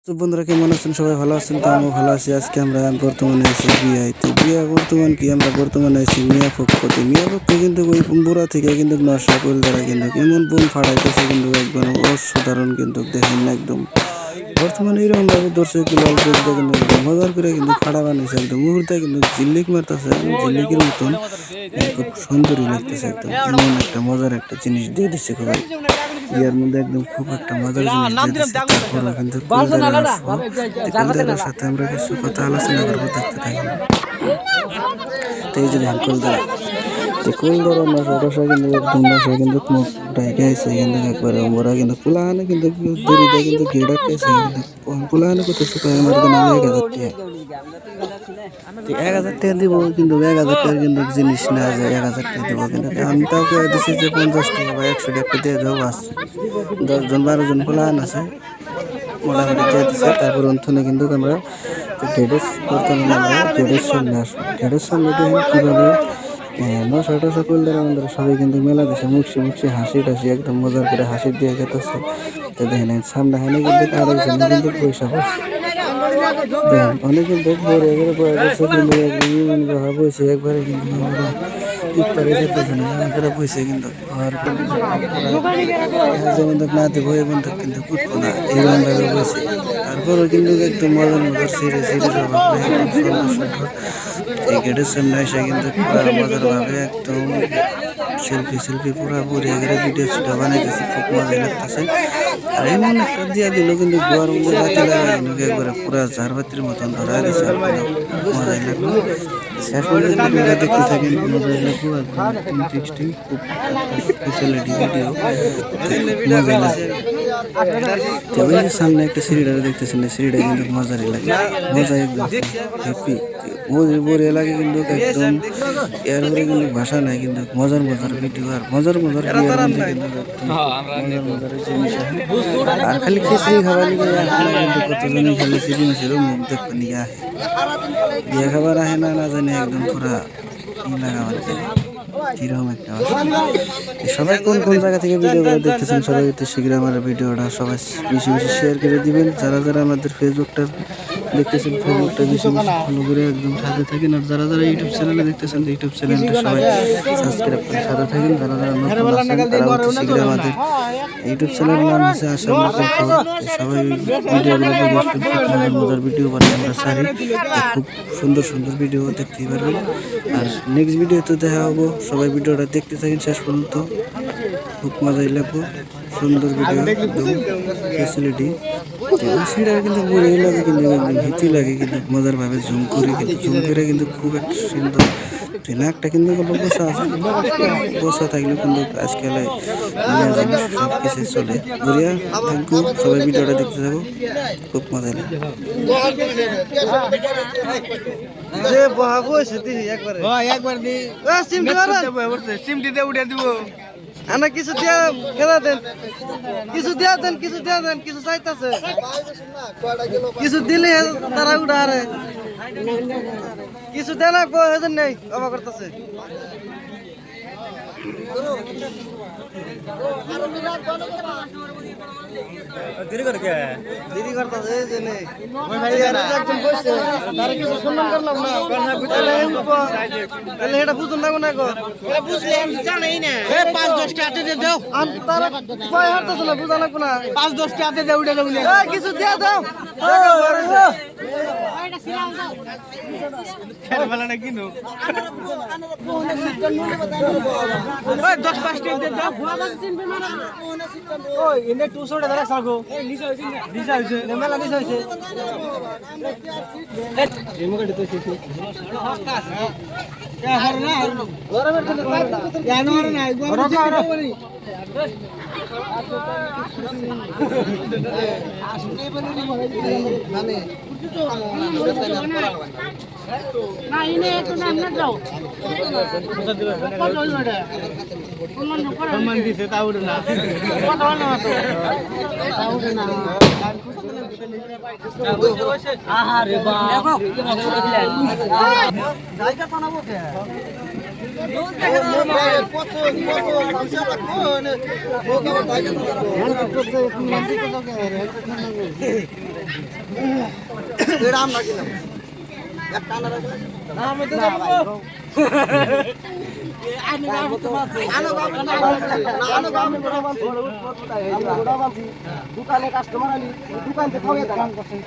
তো বন্ধুরা কেমন আছেন? সবাই ভালো আছেন? তো আমিও ভালো আছি। আজকে আমরা বর্তমানে আছি বিয়াইতে। বিয়া বর্তমান কি আমরা বর্তমানে আছি মিয়া পক্ষতে। মিয়া পক্ষ কিন্তু ওই বুড়া থেকে কিন্তু নশা কোল দ্বারা কিন্তু এমন বোম ফাড়াইতেছে কিন্তু একদম অসাধারণ কিন্তু দেখেন না একদম বর্তমানে এরকম ভাবে দর্শক লাল চোখটা কিন্তু একদম মজার করে কিন্তু ফাড়া বানিয়েছে একদম মুহূর্তে কিন্তু ঝিল্লিক মারতেছে একদম ঝিল্লিকের মতন খুব সুন্দরই লাগতেছে একদম এমন একটা মজার একটা জিনিস দিয়ে দিচ্ছে সবাই বিয়ার মধ্যে একদম খুব একটা মজার জিনিস দিয়ে দিচ্ছে তারপরে কিন্তু কুলদারার সাথে আমরা কিছু কথা আলোচনা করবো দেখতে থাকি তো এই যে দেখেন কুলদারা তো কুলদারা নশা টশা কিন্তু একদম নশা কিন্তু মুখ ডাইকে আছে কিন্তু একবারে ওরা কিন্তু কুলাহানে কিন্তু দড়িটা কিন্তু ঘিরে ডাকতেছে কিন্তু কুলাহানে করতেছে আমার কিন্তু 1,000 টাকা দিব কিন্তু 1,000 টাকার কিন্তু জিনিস না যায় 1,000 টাকা দিব কিন্তু আমি তাও কয়ে দিচ্ছি যে 50 টাকা বা 100 টাকা দিয়ে দেবো বাস 10 জন 12 জন কুলাহান আছে মোটামুটি দিয়ে দিচ্ছে তারপর অন্থনে কিন্তু আমরা গেটের বর্তমানে আমরা গেটের সামনে আসবো গেটের সামনে দেখুন কীভাবে নশা টশা করলে আমাদের সবাই কিন্তু মেলা দিচ্ছে মুখি হাসি টাসি একদম মজার করে হাসি দিয়ে গেতেছে তো দেখেন সামনে হানি কিন্তু আরেকজন কিন্তু পয়সা পাচ্ছে দেখেন অনেক কিন্তু বড় করে পড়ে গেছে কিন্তু একদম ভাব হয়েছে একবারে কিন্তু ইফতারে যেতেছে না করে বসে কিন্তু ঘর যেমন না দেবো এবং কিন্তু উঠবো না এরকম ভাবে বসে তারপরও কিন্তু একদম মজার মজার সিঁড়ি সুন্দর সুন্দর এই গেটের সামনে এসে কিন্তু পুরো মজার ভাবে একদম সেলফি পুরা পুরি এগেরে ভিডিও ছিটা বানাইতেছে খুব মজা লাগতেছে আর এমন একটা দিয়া দিল কিন্তু গোয়ার মধ্যে বাতি লাগা কিন্তু একবারে পুরা ঝাড়বাতির মতন ধরা দিয়েছে মজাই লাগলো শেষ পর্যন্ত ভিডিওটা দেখতে থাকেন মজাই লাগলো একদম ইন্টারেস্টিং খুব স্পেশালিটি ভিডিও মজাই লাগে তো ওই যে সামনে একটা সিঁড়িটা দেখতেছেন সিঁড়িটা কিন্তু মজারই লাগে মজা একদম হ্যাপি বড় লাগে কিন্তু একদম এর উপরে কিন্তু ভাষা নাই কিন্তু মজার ভিডিও আর মজার বিয়ের মধ্যে কিন্তু মজার জিনিস আর খালি খিচড়ি খাবার নিয়ে কিন্তু কতজনই খালি সিঁড়ি মিশেরও মুখ দেখতে নিয়ে আহে বিয়ে খাবার আহে না জানি একদম পুরা ই লাগা মানে কিরকম একটা সবাই কোন জায়গা থেকে ভিডিওগুলো দেখতেছেন সবাই শীঘ্র আমার ভিডিওটা সবাই বেশি শেয়ার করে দিবেন যারা আমাদের ফেসবুকটা দেখতেছেন ফেসবুকটা বেশি ফলো করে একদম সাথে থাকেন আর যারা ইউটিউব চ্যানেলে দেখতেছেন ইউটিউব চ্যানেলটা সবাই সাবস্ক্রাইব করে সাথে থাকেন যারা নতুন আছেন তারা শীঘ্র আমাদের ইউটিউব চ্যানেলের নাম হচ্ছে আসাম লোকাল খবর সবাই ভিডিওগুলো দেখবেন মজার ভিডিও বানাই আমরা সারি খুব সুন্দর ভিডিও দেখতে পারবেন আর নেক্সট ভিডিওতে দেখা হবো সবাই ভিডিওটা দেখতে থাকেন শেষ পর্যন্ত খুব মজাই লাগবো সুন্দর ভিডিও একদম ফ্যাসিলিটি সিঁড়া কিন্তু বড়ই লাগে কিন্তু হিতি লাগে কিন্তু মজার ভাবে জুম করে কিন্তু খুব একটা সুন্দর নাকটা কিন্তু বসা আছে বসা থাকলেও কিন্তু আজকাল সব কিছু চলে বড়িয়া থ্যাংক ইউ সবাই ভিডিওটা দেখতে যাবো খুব মজা লাগে যে বহাবো সেটি একবার দি সিমটি দিয়ে উঠে দিব আনা কিছু দিয়া খেলা দেন কিছু চাইতেছে কিছু দিলে তারা উঠারে কিছু দেনা হেজন নেই অবাক করতেছে দেরি করতেছে কিছু সম্মান করলাম না তাহলে এটা বুঝুন না না বুঝলে জানাই না 5-10 টাকা দিয়ে দাও তারা কয় হারতেছ না বুঝা লাগবো না 5-10 টাকা দিয়ে উঠে যাবো কিছু দিয়ে দাও খেলা না কিনো 10-5 টাকা দিয়ে দাও ওই এনে 200 টাকা রাখো দিশা হইছে মেলা দিশা হইছে এমগড়ে তো শেষ কে হার না গরমে তো জানো না গরমে না ইনে একটু নাম না দাও সম্মান দিছে তাও না আহারে বাবা জায়গা বানাবো কে কত দোকানে কাস্টমার আনি দোকান থেকে খাওয়া দাম করছেন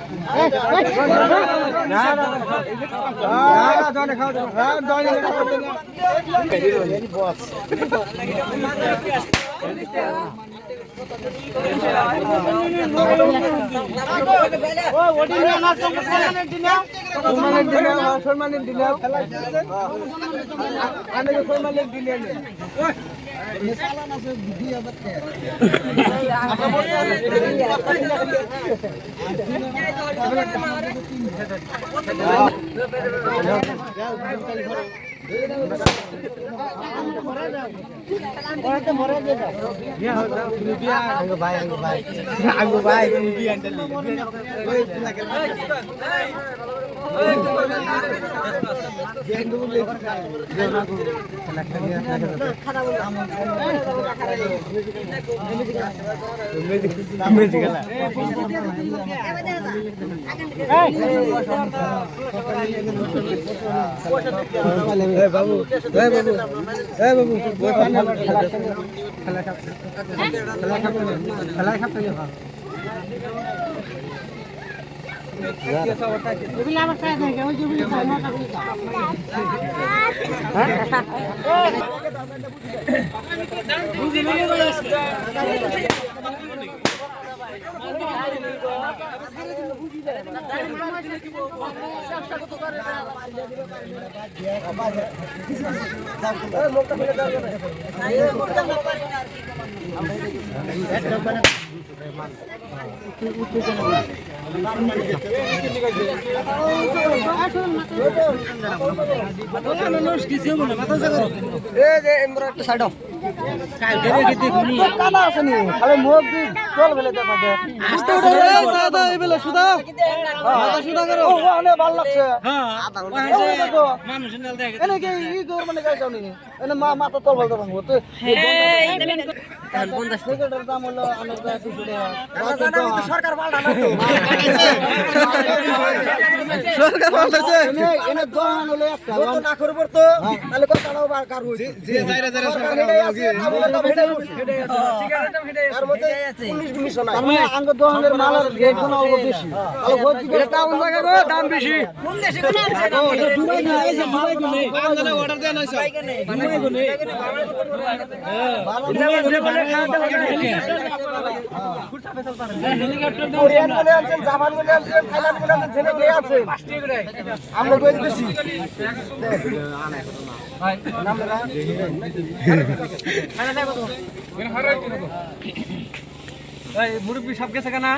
বাবু মাথা তল বলতে পারবো তো সরকার দাম বেশি মুরব্বী সব গেছে কেনা